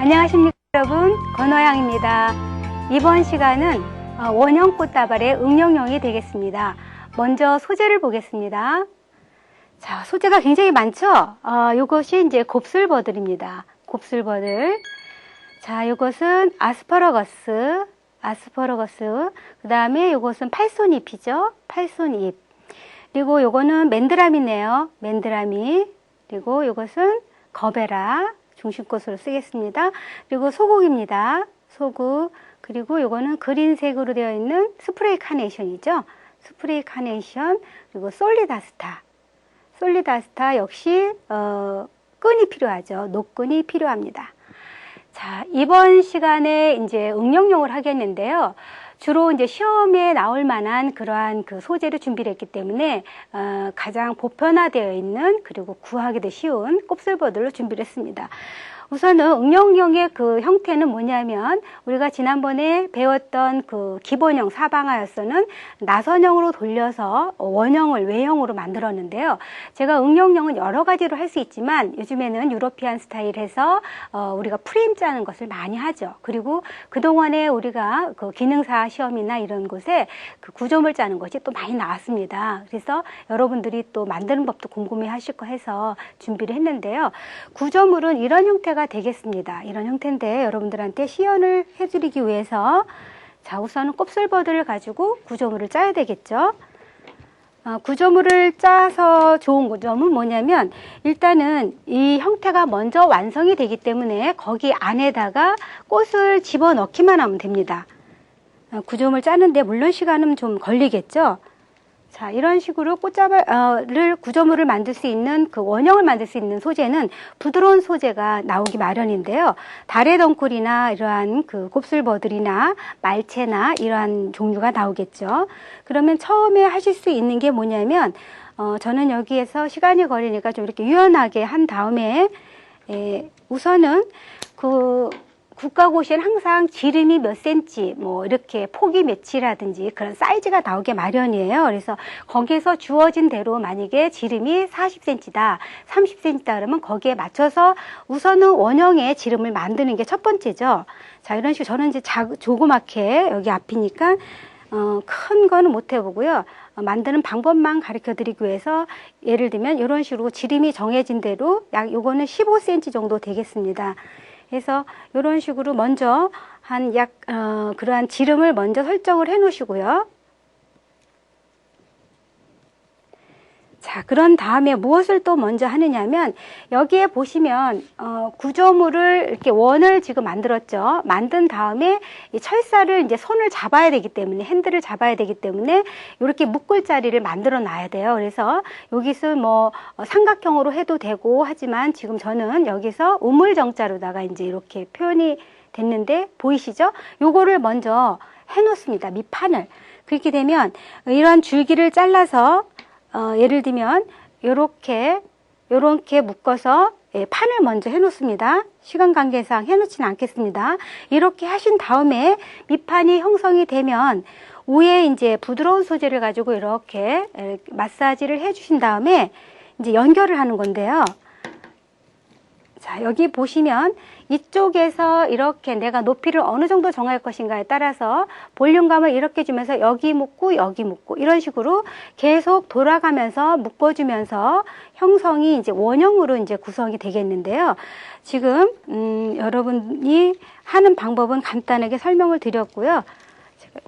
안녕하십니까 여러분, 건화양입니다. 이번 시간은 원형 꽃다발의 응용형이 되겠습니다. 먼저 소재를 보겠습니다. 자, 소재가 굉장히 많죠? 요것이 이제 곱슬버들입니다. 곱슬버들. 자, 요것은 아스파라거스. 그 다음에 요것은 팔손잎이죠. 팔손잎. 그리고 요거는 맨드라미네요. 맨드라미. 그리고 요것은 거베라. 중심꽃으로 쓰겠습니다. 그리고 소국입니다. 소국. 그리고 요거는 그린색으로 되어 있는 스프레이 카네이션이죠. 스프레이 카네이션. 그리고 솔리다스타. 솔리다스타 역시 끈이 필요하죠. 노끈이 필요합니다. 자, 이번 시간에 이제 응용용을 하겠는데요. 주로 이제 시험에 나올 만한 그러한 그 소재를 준비를 했기 때문에 가장 보편화되어 있는 그리고 구하기도 쉬운 곱슬버들로 준비를 했습니다. 우선은 응용형의 그 형태는 뭐냐면 우리가 지난번에 배웠던 그 기본형 사방하였서는 나선형으로 돌려서 원형을 외형으로 만들었는데요. 제가 응용형은 여러 가지로 할 수 있지만 요즘에는 유러피안 스타일에서 우리가 프레임 짜는 것을 많이 하죠. 그리고 그동안에 우리가 그 기능사 시험이나 이런 곳에 그 구조물 짜는 것이 또 많이 나왔습니다. 그래서 여러분들이 또 만드는 법도 궁금해 하실 거 해서 준비를 했는데요. 구조물은 이런 형태가 되겠습니다. 이런 형태인데 여러분들한테 시연을 해드리기 위해서 자, 우선은 곱슬버들을 가지고 구조물을 짜야 되겠죠. 구조물을 짜서 좋은 점은 뭐냐면 일단은 이 형태가 먼저 완성이 되기 때문에 거기 안에다가 꽃을 집어넣기만 하면 됩니다. 구조물 짜는데 물론 시간은 좀 걸리겠죠. 자, 이런 식으로 꽃자발을 구조물을 만들 수 있는 그 원형을 만들 수 있는 소재는 부드러운 소재가 나오기 마련인데요. 달의 덩쿨이나 이러한 그 곱슬버들이나 말채나 이러한 종류가 나오겠죠. 그러면 처음에 하실 수 있는 게 뭐냐면 저는 여기에서 시간이 걸리니까 좀 이렇게 유연하게 한 다음에 우선은 그 국가고시에는 항상 지름이 몇 센치, 뭐 이렇게 폭이 몇이라든지 그런 사이즈가 나오게 마련이에요. 그래서 거기에서 주어진 대로 만약에 지름이 40cm다, 30cm다 그러면 거기에 맞춰서 우선은 원형의 지름을 만드는 게 첫 번째죠. 자, 이런 식으로 저는 이제 조그맣게 여기 앞이니까 큰 거는 못 해보고요. 만드는 방법만 가르쳐 드리기 위해서 예를 들면 이런 식으로 지름이 정해진 대로 약 요거는 15cm 정도 되겠습니다. 그래서 이런 식으로 먼저 한 그러한 지름을 먼저 설정을 해 놓으시고요. 자, 그런 다음에 무엇을 또 먼저 하느냐면 여기에 보시면 구조물을 이렇게 원을 지금 만들었죠. 만든 다음에 이 철사를 이제 손을 잡아야 되기 때문에 핸들을 잡아야 되기 때문에 이렇게 묶을 자리를 만들어 놔야 돼요. 그래서 여기서 뭐 삼각형으로 해도 되고 하지만 지금 저는 여기서 우물정자로다가 이제 이렇게 표현이 됐는데 보이시죠? 요거를 먼저 해 놓습니다. 밑판을. 그렇게 되면 이런 줄기를 잘라서 예를 들면 요렇게 묶어서 판을 먼저 해 놓습니다. 시간 관계상 해 놓지는 않겠습니다. 이렇게 하신 다음에 밑판이 형성이 되면 위에 이제 부드러운 소재를 가지고 이렇게 마사지를 해 주신 다음에 이제 연결을 하는 건데요. 자, 여기 보시면 이쪽에서 이렇게 내가 높이를 어느 정도 정할 것인가에 따라서 볼륨감을 이렇게 주면서 여기 묶고 이런 식으로 계속 돌아가면서 묶어주면서 형성이 이제 원형으로 이제 구성이 되겠는데요. 지금 여러분이 하는 방법은 간단하게 설명을 드렸고요. 제가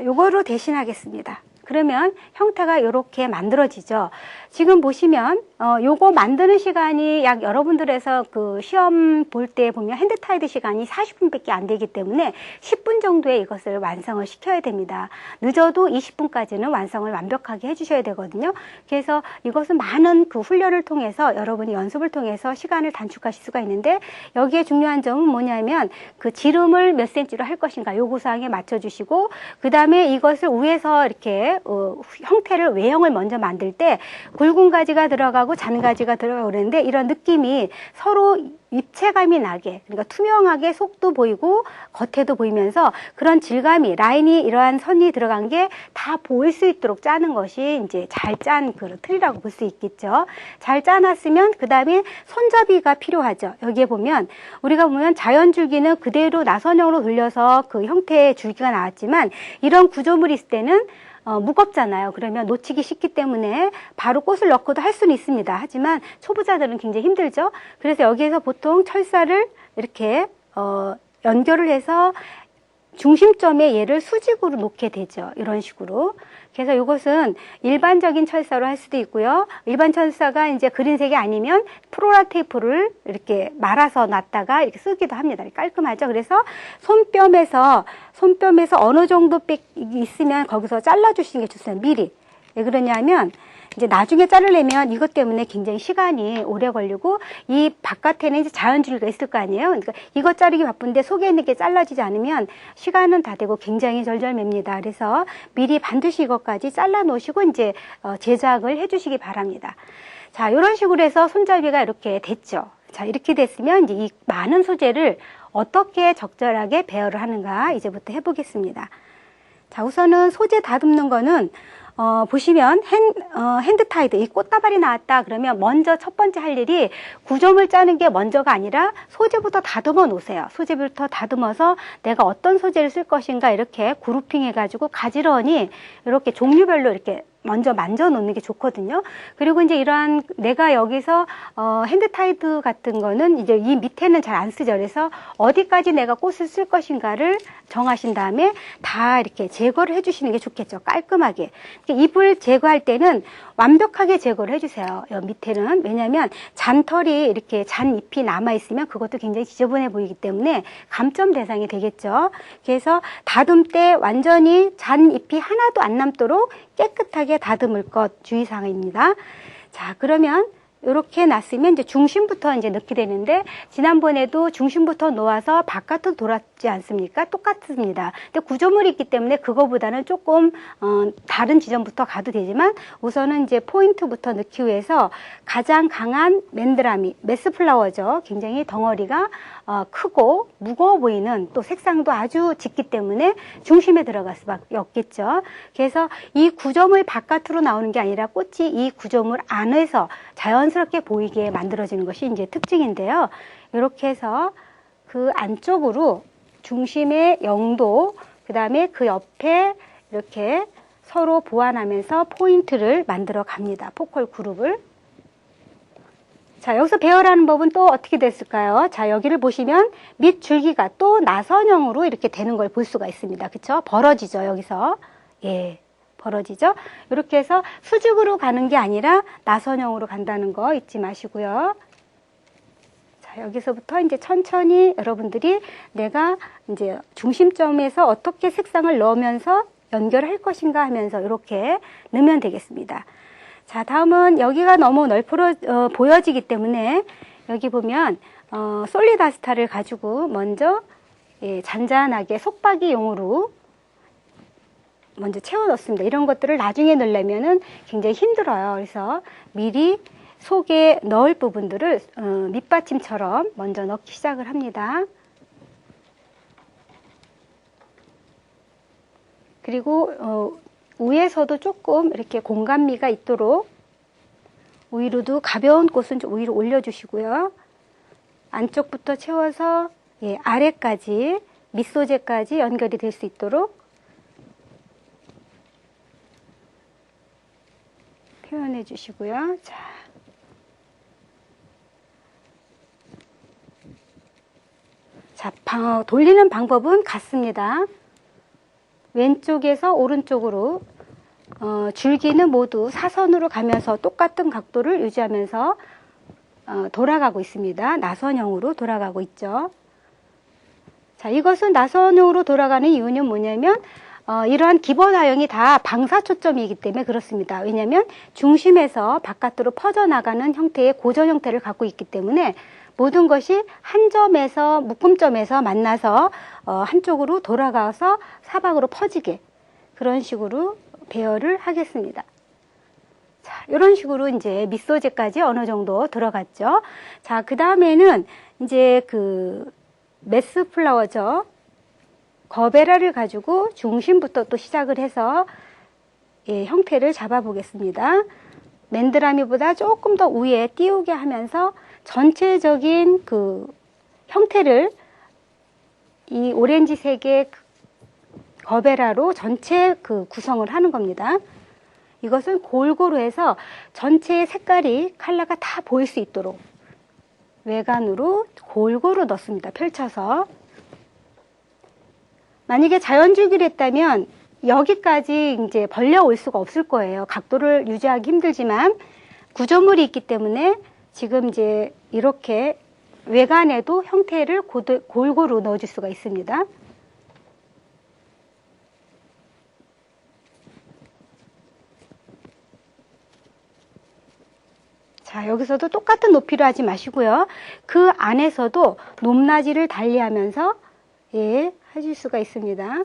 요거로 대신하겠습니다. 그러면 형태가 이렇게 만들어지죠. 지금 보시면 요거 만드는 시간이 약 여러분들에서 그 시험 볼 때 보면 핸드타이드 시간이 40분밖에 안 되기 때문에 10분 정도에 이것을 완성을 시켜야 됩니다. 늦어도 20분까지는 완성을 완벽하게 해주셔야 되거든요. 그래서 이것은 많은 그 훈련을 통해서 여러분이 연습을 통해서 시간을 단축하실 수가 있는데 여기에 중요한 점은 뭐냐면 그 지름을 몇 cm로 할 것인가 요구 사항에 맞춰주시고 그 다음에 이것을 위에서 이렇게 형태를 외형을 먼저 만들 때 굵은 가지가 들어가고 잔가지가 들어가고 그러는데 이런 느낌이 서로 입체감이 나게, 그러니까 투명하게 속도 보이고 겉에도 보이면서 그런 질감이, 라인이, 이러한 선이 들어간 게 다 보일 수 있도록 짜는 것이 이제 잘 짠 그 틀이라고 볼 수 있겠죠. 잘 짜놨으면 그 다음에 손잡이가 필요하죠. 여기에 보면 우리가 보면 자연 줄기는 그대로 나선형으로 돌려서 그 형태의 줄기가 나왔지만 이런 구조물이 있을 때는 무겁잖아요. 그러면 놓치기 쉽기 때문에 바로 꽃을 넣고도 할 수는 있습니다. 하지만 초보자들은 굉장히 힘들죠. 그래서 여기에서 보통 철사를 이렇게 연결을 해서 중심점에 얘를 수직으로 놓게 되죠. 이런 식으로. 그래서 이것은 일반적인 철사로 할 수도 있고요. 일반 철사가 이제 그린색이 아니면 프로라 테이프를 이렇게 말아서 놨다가 이렇게 쓰기도 합니다. 깔끔하죠. 그래서 손뼉에서 어느 정도 빽 있으면 거기서 잘라주시는 게 좋습니다. 미리. 왜 그러냐면 이제 나중에 자르려면 이것 때문에 굉장히 시간이 오래 걸리고 이 바깥에는 이제 자연줄기가 있을 거 아니에요. 그러니까 이것 자르기 바쁜데 속에 있는 게 잘라지지 않으면 시간은 다 되고 굉장히 절절맵니다. 그래서 미리 반드시 이것까지 잘라 놓으시고 이제 제작을 해 주시기 바랍니다. 자, 이런 식으로 해서 손잡이가 이렇게 됐죠. 자, 이렇게 됐으면 이제 이 많은 소재를 어떻게 적절하게 배열을 하는가 이제부터 해보겠습니다. 자, 우선은 소재 다듬는 거는 보시면 핸드 타이드, 이 꽃다발이 나왔다 그러면 먼저 첫 번째 할 일이 구조물 짜는 게 먼저가 아니라 소재부터 다듬어 놓으세요. 소재부터 다듬어서 내가 어떤 소재를 쓸 것인가 이렇게 그루핑 해가지고 가지런히 이렇게 종류별로 이렇게 먼저 만져 놓는 게 좋거든요. 그리고 이제 이러한 내가 여기서 핸드 타이드 같은 거는 이제 이 밑에는 잘 안 쓰죠. 그래서 어디까지 내가 꽃을 쓸 것인가를 정하신 다음에 다 이렇게 제거를 해주시는 게 좋겠죠. 깔끔하게. 잎을 제거할 때는 완벽하게 제거를 해주세요. 여 밑에는. 왜냐하면 잔털이 이렇게 잔잎이 남아있으면 그것도 굉장히 지저분해 보이기 때문에 감점 대상이 되겠죠. 그래서 다듬 때 완전히 잔잎이 하나도 안 남도록 깨끗하게 다듬을 것 주의사항입니다. 자, 그러면 이렇게 놨으면 이제 중심부터 이제 넣게 되는데 지난번에도 중심부터 놓아서 바깥으로 돌았지 않습니까? 똑같습니다. 근데 구조물이 있기 때문에 그거보다는 조금 다른 지점부터 가도 되지만 우선은 이제 포인트부터 넣기 위해서 가장 강한 맨드라미, 메스플라워죠. 굉장히 덩어리가 크고 무거워 보이는 또 색상도 아주 짙기 때문에 중심에 들어갈 수밖에 없겠죠. 그래서 이 구조물 바깥으로 나오는 게 아니라 꽃이 이 구조물 안에서 자연스럽게 보이게 만들어지는 것이 이제 특징인데요. 이렇게 해서 그 안쪽으로 중심의 0도, 그 다음에 그 옆에 이렇게 서로 보완하면서 포인트를 만들어 갑니다. 포컬 그룹을. 자, 여기서 배열하는 법은 또 어떻게 됐을까요? 자, 여기를 보시면 밑 줄기가 또 나선형으로 이렇게 되는 걸 볼 수가 있습니다. 그쵸? 벌어지죠, 여기서. 예, 벌어지죠? 이렇게 해서 수직으로 가는 게 아니라 나선형으로 간다는 거 잊지 마시고요. 자, 여기서부터 이제 천천히 여러분들이 내가 이제 중심점에서 어떻게 색상을 넣으면서 연결할 것인가 하면서 이렇게 넣으면 되겠습니다. 자, 다음은 여기가 너무 보여지기 때문에 여기 보면 솔리다스타를 가지고 먼저 잔잔하게 속박이용으로 먼저 채워 넣습니다. 이런 것들을 나중에 넣으려면은 굉장히 힘들어요. 그래서 미리 속에 넣을 부분들을 밑받침처럼 먼저 넣기 시작을 합니다. 그리고 위에서도 조금 이렇게 공간미가 있도록 위로도 가벼운 꽃은 좀 위로 올려주시고요. 안쪽부터 채워서 아래까지 밑소재까지 연결이 될 수 있도록 표현해 주시고요. 자, 돌리는 방법은 같습니다. 왼쪽에서 오른쪽으로 줄기는 모두 사선으로 가면서 똑같은 각도를 유지하면서 돌아가고 있습니다. 나선형으로 돌아가고 있죠. 자, 이것은 나선형으로 돌아가는 이유는 뭐냐면 이러한 기본 하형이 다 방사 초점이기 때문에 그렇습니다. 왜냐하면 중심에서 바깥으로 퍼져나가는 형태의 고전 형태를 갖고 있기 때문에 모든 것이 한 점에서 묶음점에서 만나서 한쪽으로 돌아가서 사방으로 퍼지게 그런 식으로 배열을 하겠습니다. 자, 이런 식으로 이제 밑소재까지 어느 정도 들어갔죠. 자, 그 다음에는 이제 그 메스 플라워죠. 거베라를 가지고 중심부터 또 시작을 해서 예, 형태를 잡아 보겠습니다. 맨드라미보다 조금 더 위에 띄우게 하면서 전체적인 그 형태를 이 오렌지색의 거베라로 전체 그 구성을 하는 겁니다. 이것은 골고루 해서 전체의 색깔이 컬러가 다 보일 수 있도록 외관으로 골고루 넣습니다. 펼쳐서. 만약에 자연줄기를 했다면 여기까지 이제 벌려 올 수가 없을 거예요. 각도를 유지하기 힘들지만 구조물이 있기 때문에 지금 이제 이렇게 외관에도 형태를 골고루 넣어줄 수가 있습니다. 자, 여기서도 똑같은 높이로 하지 마시고요. 그 안에서도 높낮이를 달리하면서 예, 해줄 수가 있습니다.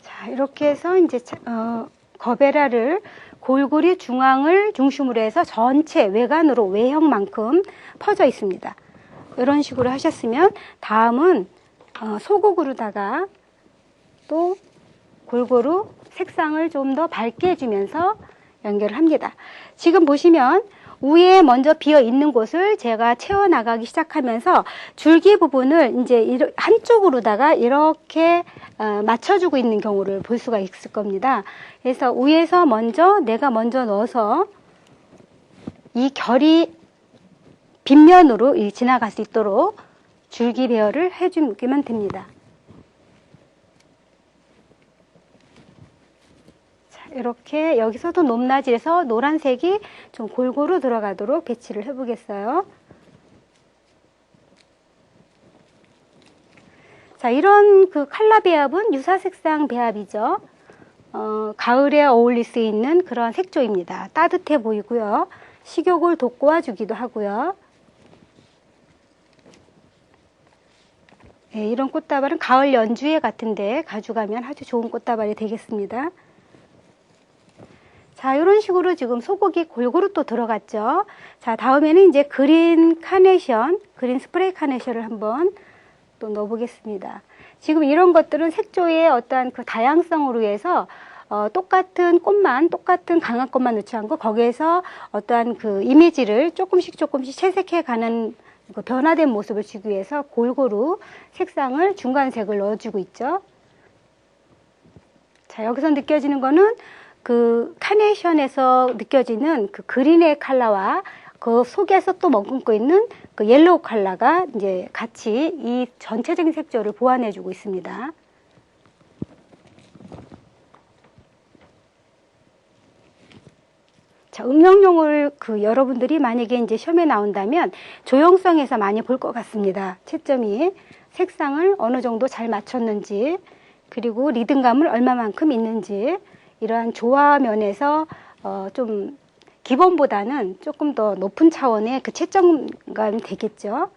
자, 이렇게 해서 이제 거베라를 골고루 중앙을 중심으로 해서 전체 외관으로 외형만큼 퍼져 있습니다. 이런 식으로 하셨으면 다음은 소국으로다가 또 골고루 색상을 좀 더 밝게 해주면서 연결을 합니다. 지금 보시면 위에 먼저 비어 있는 곳을 제가 채워 나가기 시작하면서 줄기 부분을 이제 한쪽으로다가 이렇게 맞춰주고 있는 경우를 볼 수가 있을 겁니다. 그래서 위에서 내가 먼저 넣어서 이 결이 빗면으로 지나갈 수 있도록 줄기 배열을 해주면 됩니다. 자, 이렇게 여기서도 높낮이에서 노란색이 좀 골고루 들어가도록 배치를 해보겠어요. 자, 이런 그 컬러 배합은 유사색상 배합이죠. 가을에 어울릴 수 있는 그런 색조입니다. 따뜻해 보이고요. 식욕을 돋궈주기도 하고요. 네, 이런 꽃다발은 가을 연주회 같은데 가져가면 아주 좋은 꽃다발이 되겠습니다. 자, 이런 식으로 지금 소고기 골고루 또 들어갔죠. 자, 다음에는 이제 그린 카네이션, 그린 스프레이 카네이션을 한번 또 넣어보겠습니다. 지금 이런 것들은 색조의 어떠한 그 다양성으로 해서 똑같은 꽃만, 똑같은 강한 꽃만 넣지 않고 거기에서 어떠한 그 이미지를 조금씩 채색해가는 그 변화된 모습을 주기 위해서 골고루 색상을 중간색을 넣어주고 있죠. 자, 여기서 느껴지는 거는 그 카네이션에서 느껴지는 그 그린의 컬러와 그 속에서 또 머금고 있는 그 옐로우 컬러가 이제 같이 이 전체적인 색조를 보완해주고 있습니다. 자, 응용용을 여러분들이 만약에 이제 시험에 나온다면 조형성에서 많이 볼 것 같습니다. 채점이 색상을 어느 정도 잘 맞췄는지, 그리고 리듬감을 얼마만큼 있는지, 이러한 조화 면에서 좀 기본보다는 조금 더 높은 차원의 그 채점감이 되겠죠.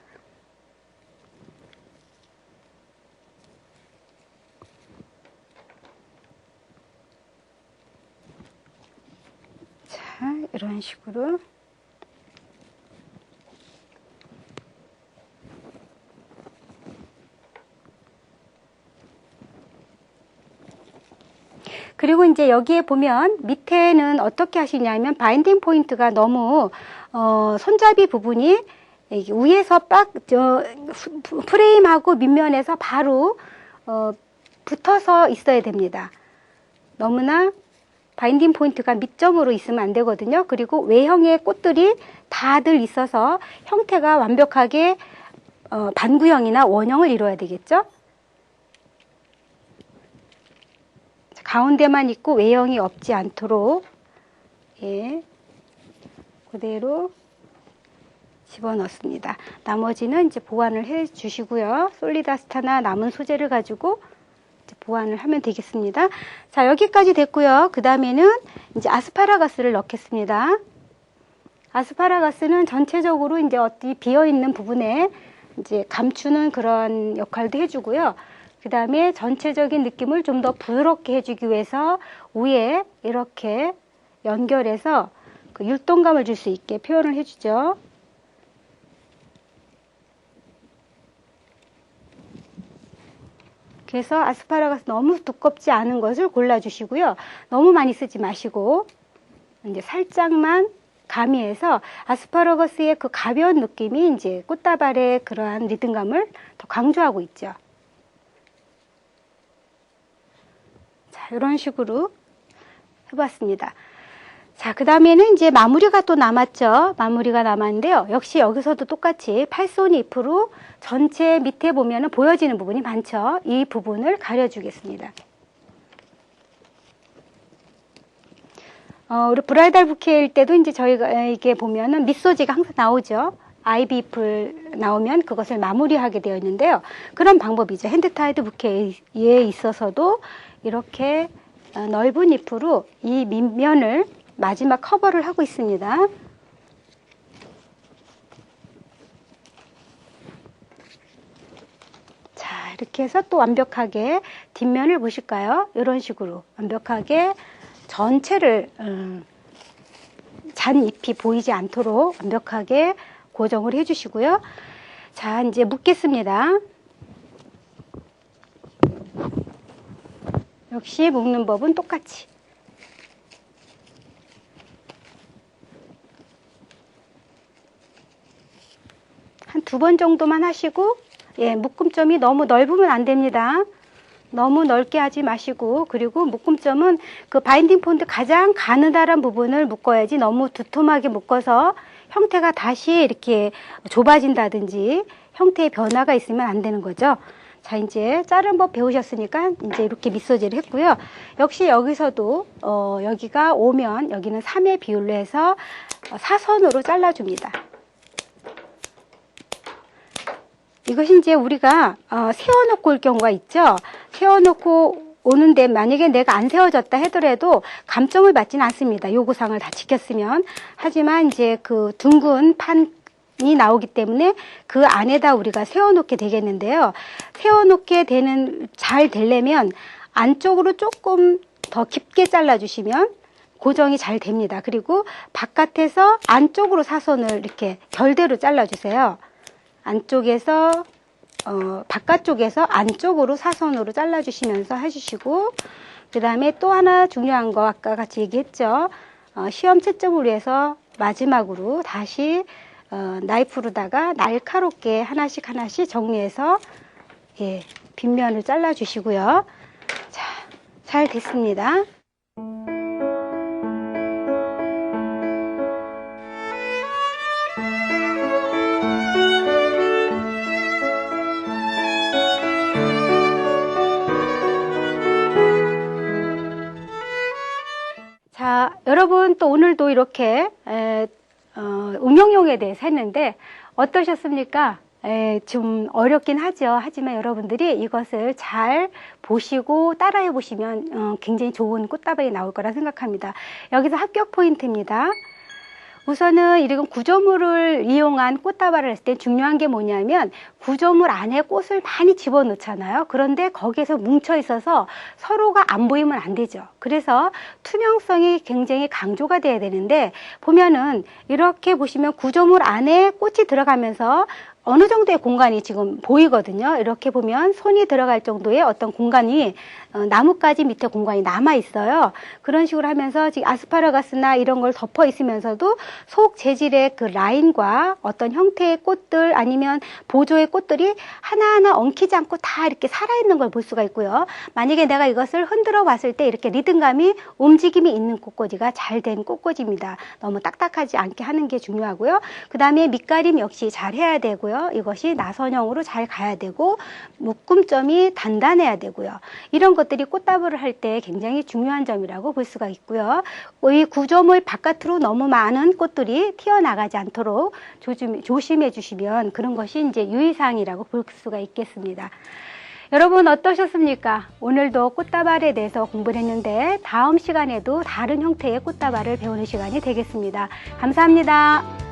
자, 이런 식으로. 그리고 이제 여기에 보면 밑에는 어떻게 하시냐면 바인딩 포인트가 너무 손잡이 부분이 위에서 프레임하고 밑면에서 바로 붙어서 있어야 됩니다. 너무나 바인딩 포인트가 밑점으로 있으면 안 되거든요. 그리고 외형의 꽃들이 다들 있어서 형태가 완벽하게 반구형이나 원형을 이루어야 되겠죠. 가운데만 있고 외형이 없지 않도록 예, 그대로 집어넣습니다. 나머지는 이제 보완을 해 주시고요. 솔리다스타나 남은 소재를 가지고 이제 보완을 하면 되겠습니다. 자, 여기까지 됐고요. 그 다음에는 이제 아스파라거스를 넣겠습니다. 아스파라거스는 전체적으로 이제 어디 비어 있는 부분에 이제 감추는 그런 역할도 해주고요. 그 다음에 전체적인 느낌을 좀 더 부드럽게 해주기 위해서 위에 이렇게 연결해서 그 율동감을 줄 수 있게 표현을 해주죠. 그래서 아스파라거스 너무 두껍지 않은 것을 골라주시고요. 너무 많이 쓰지 마시고 이제 살짝만 가미해서 아스파라거스의 그 가벼운 느낌이 이제 꽃다발의 그러한 리듬감을 더 강조하고 있죠. 자, 이런 식으로 해봤습니다. 자, 그 다음에는 이제 마무리가 또 남았죠. 마무리가 남았는데요. 역시 여기서도 똑같이 팔손 잎으로 전체 밑에 보면은 보여지는 부분이 많죠. 이 부분을 가려주겠습니다. 우리 브라이덜 부케일 때도 이제 저희가 이게 보면은 밑소지가 항상 나오죠. 아이비 잎을 나오면 그것을 마무리하게 되어 있는데요. 그런 방법이죠. 핸드타이드 부케에 있어서도 이렇게 넓은 잎으로 이 밑면을 마지막 커버를 하고 있습니다. 자, 이렇게 해서 또 완벽하게 뒷면을 보실까요? 이런 식으로 완벽하게 전체를 잔 잎이 보이지 않도록 완벽하게 고정을 해주시고요. 자, 이제 묶겠습니다. 역시 묶는 법은 똑같이. 한 2번 정도만 하시고, 예, 묶음점이 너무 넓으면 안 됩니다. 너무 넓게 하지 마시고, 그리고 묶음점은 그 바인딩 폰트 가장 가느다란 부분을 묶어야지 너무 두툼하게 묶어서 형태가 다시 이렇게 좁아진다든지 형태의 변화가 있으면 안 되는 거죠. 자, 이제 자른 법 배우셨으니까 이제 이렇게 밑소지를 했고요. 역시 여기서도 여기가 5면 여기는 3의 비율로 해서 사선으로 잘라줍니다. 이것이 이제 우리가 세워놓고 올 경우가 있죠. 세워놓고 오는데 만약에 내가 안 세워졌다 하더라도 감점을 받지는 않습니다. 요구사항을 다 지켰으면. 하지만 이제 그 둥근 판이 나오기 때문에 그 안에다 우리가 세워놓게 되겠는데요. 세워놓게 잘 되려면 안쪽으로 조금 더 깊게 잘라주시면 고정이 잘 됩니다. 그리고 바깥에서 안쪽으로 사선을 이렇게 결대로 잘라주세요. 안쪽에서 바깥쪽에서 안쪽으로 사선으로 잘라주시면서 해주시고, 그 다음에 또 하나 중요한 거 아까 같이 얘기했죠. 시험 채점을 위해서 마지막으로 다시 나이프로다가 날카롭게 하나씩 정리해서 예, 빗면을 잘라주시고요. 자, 잘 됐습니다. 자, 여러분 또 오늘도 이렇게 응용용에 대해서 했는데 어떠셨습니까? 좀 어렵긴 하죠. 하지만 여러분들이 이것을 잘 보시고 따라해 보시면 굉장히 좋은 꽃다발이 나올 거라 생각합니다. 여기서 합격 포인트입니다. 우선은 이런 구조물을 이용한 꽃다발을 했을 때 중요한 게 뭐냐면 구조물 안에 꽃을 많이 집어넣잖아요. 그런데 거기에서 뭉쳐 있어서 서로가 안 보이면 안 되죠. 그래서 투명성이 굉장히 강조가 돼야 되는데 보면은 이렇게 보시면 구조물 안에 꽃이 들어가면서 어느 정도의 공간이 지금 보이거든요. 이렇게 보면 손이 들어갈 정도의 어떤 공간이 나뭇가지 밑에 공간이 남아 있어요. 그런 식으로 하면서 지금 아스파라거스나 이런 걸 덮어 있으면서도 속 재질의 그 라인과 어떤 형태의 꽃들 아니면 보조의 꽃들이 하나하나 엉키지 않고 다 이렇게 살아있는 걸 볼 수가 있고요. 만약에 내가 이것을 흔들어 봤을 때 이렇게 리듬감이 움직임이 있는 꽃꽂이가 잘 된 꽃꽂이입니다. 너무 딱딱하지 않게 하는 게 중요하고요. 그 다음에 밑가림 역시 잘 해야 되고요. 이것이 나선형으로 잘 가야 되고 묶음점이 단단해야 되고요. 이런 것들이 꽃다발을 할 때 굉장히 중요한 점이라고 볼 수가 있고요. 이 구조물 바깥으로 너무 많은 꽃들이 튀어나가지 않도록 조심해 주시면 그런 것이 이제 유의사항이라고 볼 수가 있겠습니다. 여러분 어떠셨습니까? 오늘도 꽃다발에 대해서 공부를 했는데 다음 시간에도 다른 형태의 꽃다발을 배우는 시간이 되겠습니다. 감사합니다.